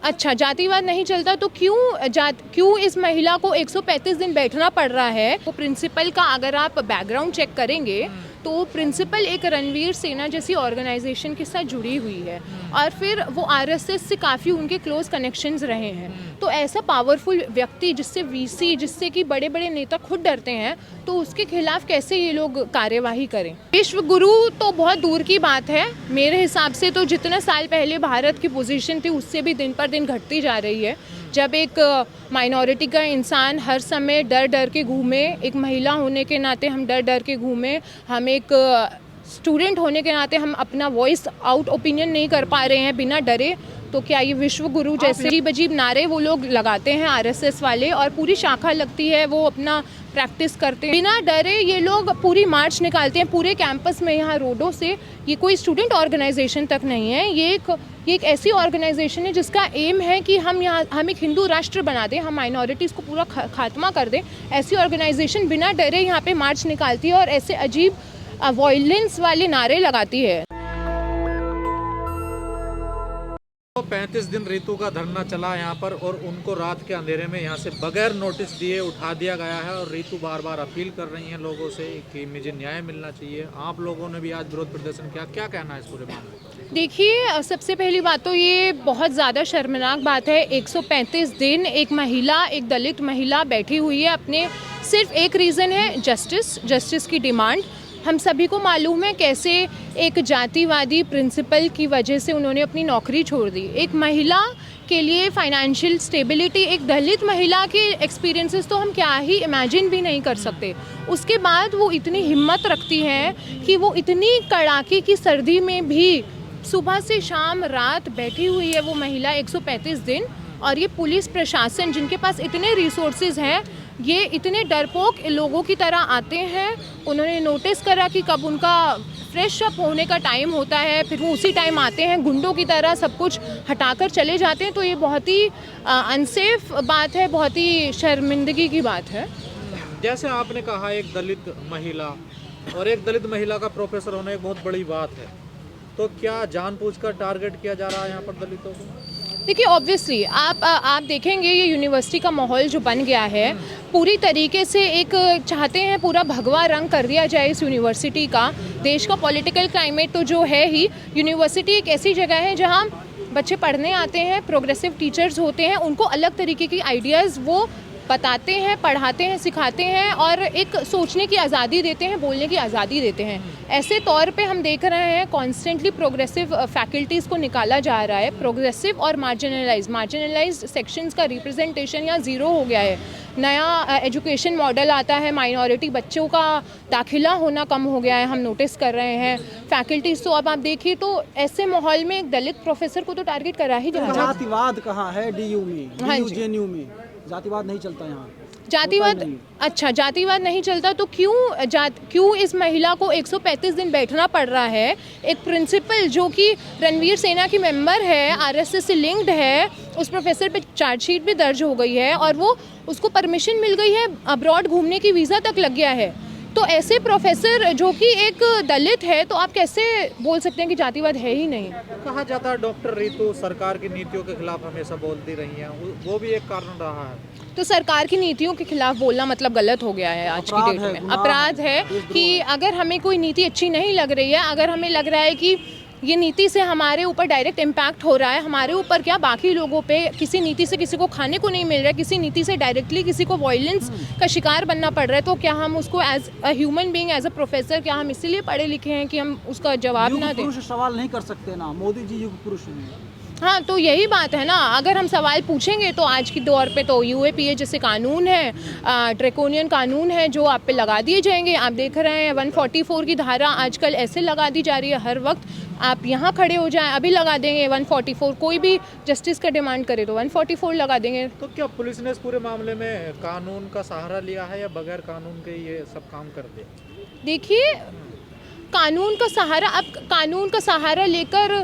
अच्छा, जातिवाद नहीं चलता तो क्यों इस महिला को 135 दिन बैठना पड़ रहा है? तो प्रिंसिपल का अगर आप बैकग्राउंड चेक करेंगे तो प्रिंसिपल एक रणवीर सेना जैसी ऑर्गेनाइजेशन के साथ जुड़ी हुई है और फिर वो आरएसएस से काफ़ी उनके क्लोज कनेक्शंस रहे हैं। तो ऐसा पावरफुल व्यक्ति जिससे वीसी, जिससे कि बड़े बड़े नेता खुद डरते हैं, तो उसके खिलाफ कैसे ये लोग कार्यवाही करें? विश्व गुरु तो बहुत दूर की बात है। मेरे हिसाब से तो जितने साल पहले भारत की पोजीशन थी उससे भी दिन पर दिन घटती जा रही है। जब एक माइनॉरिटी का इंसान हर समय डर डर के घूमे, एक महिला होने के नाते हम डर डर के घूमे, हम एक स्टूडेंट होने के नाते हम अपना वॉइस आउट ओपिनियन नहीं कर पा रहे हैं बिना डरे, तो क्या ये विश्व गुरु जैसे अजीब अजीब नारे वो लोग लगाते हैं आरएसएस वाले, और पूरी शाखा लगती है वो अपना प्रैक्टिस करते हैं बिना डरे। ये लोग पूरी मार्च निकालते हैं पूरे कैंपस में, यहाँ रोडों से। ये कोई स्टूडेंट ऑर्गेनाइजेशन तक नहीं है, ये एक ऐसी ऑर्गेनाइजेशन है जिसका एम है कि हम एक हिंदू राष्ट्र बना दें, हम माइनॉरिटीज़ को पूरा खात्मा कर दें। ऐसी ऑर्गेनाइजेशन बिना डरे यहाँ पे मार्च निकालती है और ऐसे अजीब वायलेंस वाले नारे लगाती है। 35 दिन रितु का धरना चला यहाँ पर और उनको रात के अंधेरे में यहाँ से बगैर नोटिस दिए उठा दिया गया है और रितु बार बार अपील कर रही हैं लोगों से कि मुझे न्याय मिलना चाहिए। आप लोगों ने भी आज विरोध प्रदर्शन किया, क्या कहना है इस पूरे मामले पर? देखिए, सबसे पहली बात तो ये बहुत ज़्यादा शर्मनाक बात है। 135 दिन एक महिला, एक दलित महिला बैठी हुई है, अपने सिर्फ एक रीज़न है जस्टिस की डिमांड। हम सभी को मालूम है कैसे एक जातिवादी प्रिंसिपल की वजह से उन्होंने अपनी नौकरी छोड़ दी। एक महिला के लिए फाइनेंशियल स्टेबिलिटी, एक दलित महिला के एक्सपीरियंसेस तो हम क्या ही इमेजिन भी नहीं कर सकते। उसके बाद वो इतनी हिम्मत रखती हैं कि वो इतनी कड़ाके की सर्दी में भी सुबह से शाम रात बैठी हुई है वो महिला 135 दिन। और ये पुलिस प्रशासन जिनके पास इतने रिसोर्सेज हैं, ये इतने डरपोक लोगों की तरह आते हैं। उन्होंने नोटिस करा कि कब उनका फ्रेश अप होने का टाइम होता है, फिर वो उसी टाइम आते हैं, गुंडों की तरह सब कुछ हटाकर चले जाते हैं। तो ये बहुत ही अनसेफ बात है, बहुत ही शर्मिंदगी की बात है। जैसे आपने कहा एक दलित महिला और एक दलित महिला का प्रोफेसर होना एक बहुत बड़ी बात है, तो क्या जानबूझकर टारगेट किया जा रहा है यहाँ पर दलितों को? देखिए, ऑब्वियसली आप देखेंगे ये यूनिवर्सिटी का माहौल जो बन गया है, पूरी तरीके से एक चाहते हैं पूरा भगवा रंग कर दिया जाए इस यूनिवर्सिटी का। देश का पॉलिटिकल क्लाइमेट तो जो है ही, यूनिवर्सिटी एक ऐसी जगह है जहां बच्चे पढ़ने आते हैं, प्रोग्रेसिव टीचर्स होते हैं, उनको अलग तरीके की आइडियाज़ वो बताते हैं, पढ़ाते हैं, सिखाते हैं और एक सोचने की आज़ादी देते हैं, बोलने की आज़ादी देते हैं। ऐसे तौर पे हम देख रहे हैं कॉन्स्टेंटली प्रोग्रेसिव फैकल्टीज़ को निकाला जा रहा है। प्रोग्रेसिव और मार्जिनलाइज्ड सेक्शंस का रिप्रेजेंटेशन यहाँ ज़ीरो हो गया है। नया एजुकेशन मॉडल आता है, माइनॉरिटी बच्चों का दाखिला होना कम हो गया है, हम नोटिस कर रहे हैं। फैकल्टीज़ तो अब आप देखिए तो ऐसे माहौल में एक दलित प्रोफेसर को तो टारगेट करा ही जा रहा है। जातिवाद कहाँ है DU में, DU में जातिवाद नहीं चलता यहाँ। जातिवाद, अच्छा, जातिवाद नहीं चलता तो क्यों इस महिला को 135 दिन बैठना पड़ रहा है? एक प्रिंसिपल जो कि रणवीर सेना की मेंबर है, आरएसएस से लिंक्ड है, उस प्रोफेसर पे चार्जशीट भी दर्ज हो गई है और उसको परमिशन मिल गई है, अब्रॉड घूमने की वीज़ा तक लग गया है। तो ऐसे प्रोफेसर जो कि एक दलित है, तो आप कैसे बोल सकते हैं कि जातिवाद है ही नहीं? कहा जाता है डॉक्टर रितु सरकार की नीतियों के खिलाफ हमेशा बोलती रही हैं, वो भी एक कारण रहा है। तो सरकार की नीतियों के खिलाफ बोलना मतलब गलत हो गया है आज की डेट में। अपराध है कि अगर हमें कोई नीति अच्छी नहीं लग रही है, अगर हमें लग रहा है कि ये नीति से हमारे ऊपर डायरेक्ट इम्पैक्ट हो रहा है, हमारे ऊपर क्या बाकी लोगों पे, किसी नीति से किसी को खाने को नहीं मिल रहा है, किसी नीति से डायरेक्टली किसी को वायलेंस का शिकार बनना पड़ रहा है, तो क्या हम उसको as a human being, as a professor, क्या हम इसीलिए पढ़े लिखे हैं कि हम उसका जवाब ना दें? सवाल नहीं कर सकते ना, मोदी जी युग पुरुष हैं। हाँ, तो यही बात है ना। अगर हम सवाल पूछेंगे तो आज की दौर पे तो UAPA जैसे कानून है, ड्रैकोनियन कानून है जो आप पे लगा दिए जाएंगे। आप देख रहे हैं 144 की धारा आजकल ऐसे लगा दी जा रही है, हर वक्त आप यहाँ खड़े हो जाएं अभी लगा देंगे 144। कोई भी जस्टिस का डिमांड करे तो 144 लगा देंगे। तो क्या पुलिस ने इस पूरे मामले में कानून का सहारा लिया है या बगैर कानून के ये सब काम कर दिया? देखिए, कानून का सहारा, अब कानून का सहारा लेकर,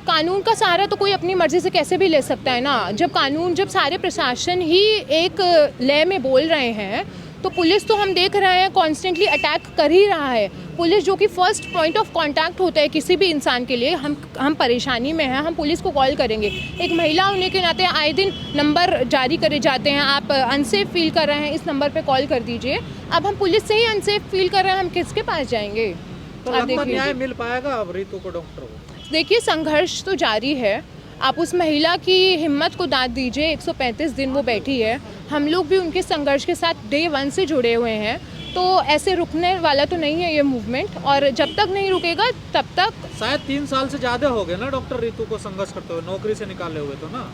कानून का सहारा तो कोई अपनी मर्जी से कैसे भी ले सकता है ना। जब सारे प्रशासन ही एक लय में बोल रहे हैं तो पुलिस तो हम देख रहे हैं कॉन्स्टेंटली अटैक कर ही रहा है। पुलिस जो कि फर्स्ट पॉइंट ऑफ कांटेक्ट होता है किसी भी इंसान के लिए, हम परेशानी में हैं, हम पुलिस को कॉल करेंगे। एक महिला होने के नाते आए दिन नंबर जारी करे जाते हैं, आप अनसेफ फील कर रहे हैं इस नंबर पे कॉल कर दीजिए। अब हम पुलिस से ही अनसेफ फील कर रहे हैं, हम किसके पास जाएंगे? तो आप लगता देखिए। न्याय मिल पाएगा अब रितु को, डॉक्टर को? देखिए, संघर्ष तो जारी है। आप उस महिला की हिम्मत को दाद दीजिए, 135 दिन वो बैठी है। हम लोग भी उनके संघर्ष के साथ डे 1 से जुड़े हुए हैं, तो ऐसे रुकने वाला तो नहीं है ये मूवमेंट, और जब तक नहीं रुकेगा तब तक। शायद 3 साल से ज्यादा हो गए ना डॉक्टर रितु को संघर्ष करते हुए, नौकरी से निकाले हुए तो ना?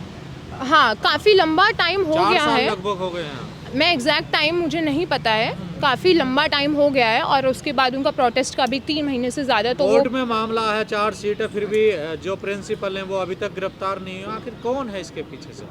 हाँ, काफ़ी लंबा टाइम हो 4 गया साल है। लगभग हो गए हैं। मैं एग्जैक्ट टाइम मुझे नहीं पता है, काफ़ी लंबा टाइम हो गया है, और उसके बाद उनका प्रोटेस्ट का भी 3 महीने से ज़्यादा। तो कोर्ट में मामला है, 4 सीट है, फिर भी जो प्रिंसिपल हैं वो अभी तक गिरफ्तार नहीं हुए। आखिर कौन है इसके पीछे से?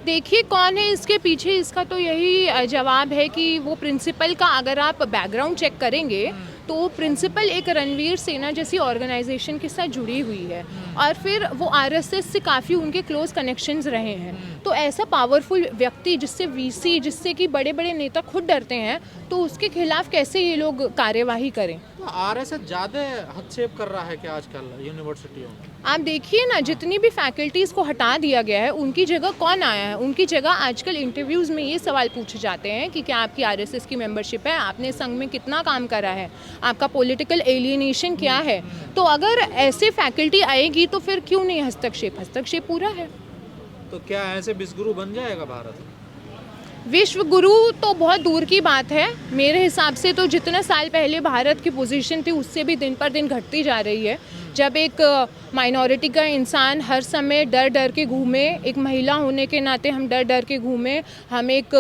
देखिए, कौन है इसके पीछे, इसका तो यही जवाब है कि वो प्रिंसिपल का अगर आप बैकग्राउंड चेक करेंगे तो प्रिंसिपल एक रणवीर सेना जैसी ऑर्गेनाइजेशन के साथ जुड़ी हुई है, और फिर वो आरएसएस से काफ़ी उनके क्लोज कनेक्शंस रहे हैं। तो ऐसा पावरफुल व्यक्ति जिससे वीसी, जिससे कि बड़े बड़े नेता खुद डरते हैं, तो उसके खिलाफ कैसे ये लोग कार्यवाही करें? तो आरएसएस ज्यादा हस्तक्षेप कर रहा है क्या आजकल यूनिवर्सिटियों में? आप देखिए ना, जितनी भी फैकल्टीज़ को हटा दिया गया है, उनकी जगह कौन आया है? उनकी जगह आजकल इंटरव्यूज़ में ये सवाल पूछे जाते हैं कि क्या आपकी आरएसएस की मेंबरशिप है, आपने संघ में कितना काम करा है, आपका पॉलिटिकल एलियनेशन क्या है। तो अगर ऐसे फैकल्टी आएगी तो फिर क्यों नहीं हस्तक्षेप पूरा है। तो क्या ऐसे विश्वगुरु बन जाएगा भारत? विश्व गुरु तो बहुत दूर की बात है। मेरे हिसाब से तो जितने साल पहले भारत की पोजीशन थी उससे भी दिन पर दिन घटती जा रही है। जब एक माइनॉरिटी का इंसान हर समय डर डर के घूमे, एक महिला होने के नाते हम डर डर के घूमे, हम एक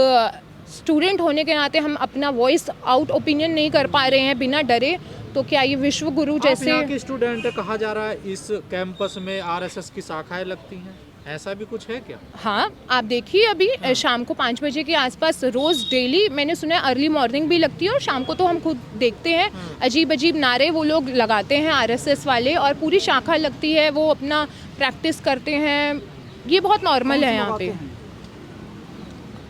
स्टूडेंट होने के नाते हम अपना वॉइस आउट ओपिनियन नहीं कर पा रहे हैं बिना डरे, तो क्या ये विश्व गुरु जैसे? यहाँ के स्टूडेंट कहा जा रहा है इस कैंपस में आरएसएस की शाखाएं लगती हैं, ऐसा भी कुछ है क्या? हाँ, आप देखिए, अभी शाम को 5 बजे के आसपास रोज़ डेली मैंने सुना है अर्ली मॉर्निंग भी लगती है, और शाम को तो हम खुद देखते हैं अजीब अजीब नारे वो लोग लगाते हैं आरएसएस वाले, और पूरी शाखा लगती है, वो अपना प्रैक्टिस करते हैं। ये बहुत नॉर्मल है यहाँ पे।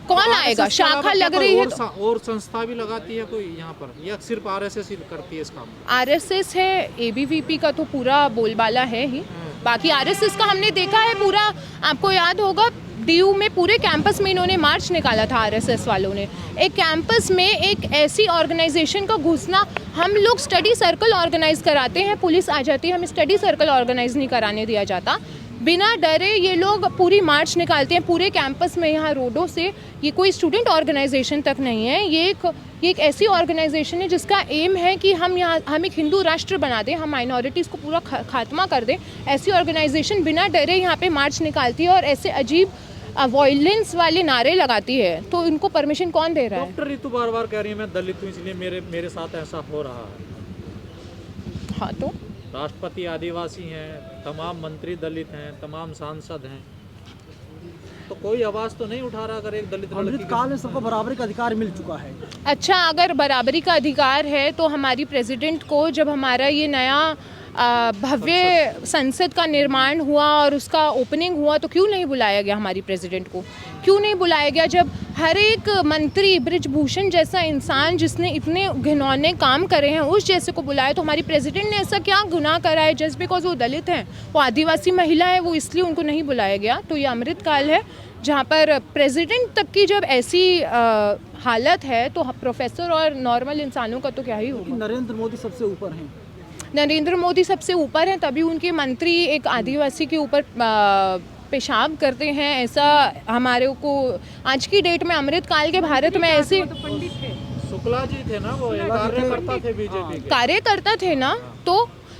कौन आएगा? शाखा लग रही है तो। और संस्था भी लगाती है कोई यहाँ पर, या सिर्फ आरएसएस ही करती है इस काम? आरएसएस है, एबीवीपी का तो पूरा बोलबाला है ही। बाकी आरएसएस का हमने देखा है पूरा, आपको याद होगा डीयू में पूरे कैंपस में इन्होंने मार्च निकाला था आरएसएस वालों ने। एक कैंपस में एक ऐसी ऑर्गेनाइजेशन का घुसना, हम लोग स्टडी सर्कल ऑर्गेनाइज कराते हैं, पुलिस आ जाती है, हमें स्टडी सर्कल ऑर्गेनाइज नहीं कराने दिया जाता। बिना डरे ये लोग पूरी मार्च निकालते हैं पूरे कैंपस में, यहाँ रोडों से। ये कोई स्टूडेंट ऑर्गेनाइजेशन तक नहीं है, ये एक ऐसी ऑर्गेनाइजेशन है जिसका एम है कि हम एक हिंदू राष्ट्र बना दें, हम माइनॉरिटीज़ को पूरा खात्मा कर दें। ऐसी ऑर्गेनाइजेशन बिना डरे यहाँ पे मार्च निकालती है और ऐसे अजीब वॉयलेंस वाले नारे लगाती है, तो इनको परमिशन कौन दे रहा है? डॉक्टर रितु बार बार कह रही है मैं दलित हूँ इसलिए मेरे साथ ऐसा हो रहा है। हाँ, तो राष्ट्रपति आदिवासी हैं, तमाम मंत्री दलित हैं, तमाम सांसद हैं, तो कोई आवाज़ तो नहीं उठा रहा अगर एक दलित लड़की अमृतकाल में सबको बराबरी का अधिकार मिल चुका है। अच्छा, अगर बराबरी का अधिकार है तो हमारी प्रेसिडेंट को, जब हमारा ये नया भव्य संसद का निर्माण हुआ और उसका ओपनिंग हुआ, तो क्यों नहीं बुलाया गया हमारी प्रेसिडेंट को? क्यों नहीं बुलाया गया? जब हर एक मंत्री, बृजभूषण जैसा इंसान जिसने इतने घिनौने काम करे हैं, उस जैसे को बुलाया, तो हमारी प्रेसिडेंट ने ऐसा क्या गुनाह करा है जस्ट बिकॉज वो दलित हैं, वो आदिवासी महिला है, वो इसलिए उनको नहीं बुलाया गया? तो ये अमृतकाल है जहाँ पर प्रेसिडेंट तक की जब ऐसी हालत है, तो प्रोफेसर और नॉर्मल इंसानों का तो क्या ही होगा। नरेंद्र मोदी सबसे ऊपर हैं। नरेंद्र मोदी सबसे ऊपर हैं, तभी उनके मंत्री एक आदिवासी के ऊपर पेशाब करते हैं। ऐसा हमारे को आज की डेट में अमृतकाल के भारत में ऐसे शुक्ला जी थे ना, वो कार्यकर्ता थे बीजेपी के, कार्यकर्ता थे ना, तो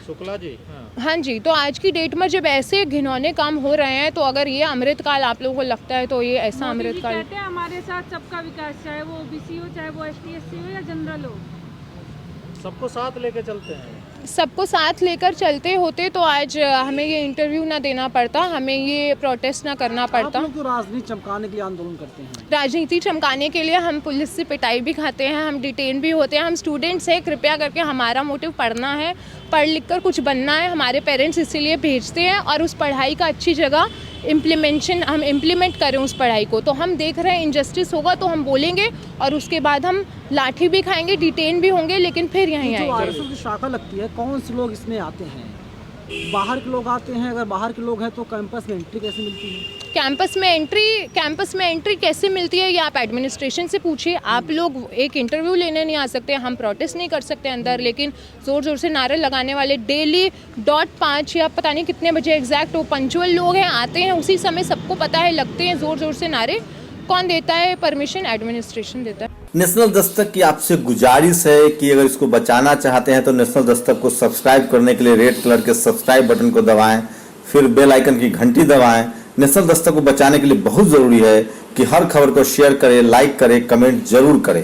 शुक्ला जी। हाँ जी, तो आज की डेट में जब ऐसे घिनौने काम हो रहे हैं, तो अगर ये अमृतकाल आप लोगों को लगता है तो ये ऐसा अमृतकाल। कहते हैं हमारे साथ सबका विकास, चाहे वो ओबीसी हो, चाहे वो एसटी एससी हो या जनरल हो, सबको साथ लेके चलते हैं। सबको साथ लेकर चलते होते तो आज हमें ये इंटरव्यू ना देना पड़ता, हमें ये प्रोटेस्ट ना करना आप पड़ता। लोग तो राजनीति चमकाने के लिए आंदोलन करते हैं। राजनीति चमकाने के लिए हम पुलिस से पिटाई भी खाते हैं, हम डिटेन भी होते हैं। हम स्टूडेंट्स हैं, कृपया करके हमारा मोटिव पढ़ना है, पढ़ लिख कर कुछ बनना है। हमारे पेरेंट्स इसीलिए भेजते हैं और उस पढ़ाई का अच्छी जगह हम इम्प्लीमेंट करें उस पढ़ाई को। तो हम देख रहे हैं इनजस्टिस होगा तो हम बोलेंगे और उसके बाद हम लाठी भी खाएंगे, डिटेन भी होंगे, लेकिन फिर यहीं जो आएंगे। आरएसएस की शाखा लगती है, कौन से लोग इसमें आते हैं? बाहर के लोग आते हैं? अगर बाहर के लोग हैं तो कैंपस में एंट्री कैसे मिलती है? कैंपस में एंट्री कैसे मिलती है ये आप एडमिनिस्ट्रेशन से पूछिए। आप लोग एक इंटरव्यू लेने नहीं आ सकते, हम प्रोटेस्ट नहीं कर सकते अंदर, लेकिन ज़ोर ज़ोर से नारे लगाने वाले डेली 5 या पता नहीं कितने बजे एग्जैक्ट वो पंचुअल लोग हैं, आते हैं उसी समय, सबको पता है, लगते हैं ज़ोर ज़ोर से नारे। कौन देता है परमिशन? एडमिनिस्ट्रेशन देता है। नेशनल दस्तक की आपसे गुजारिश है कि अगर इसको बचाना चाहते हैं तो नेशनल दस्तक को सब्सक्राइब करने के लिए रेड कलर के सब्सक्राइब बटन को दबाएं, फिर बेल आइकन की घंटी दबाएं। नेशनल दस्तक को बचाने के लिए बहुत जरूरी है कि हर खबर को शेयर करें, लाइक करें, कमेंट जरूर करें।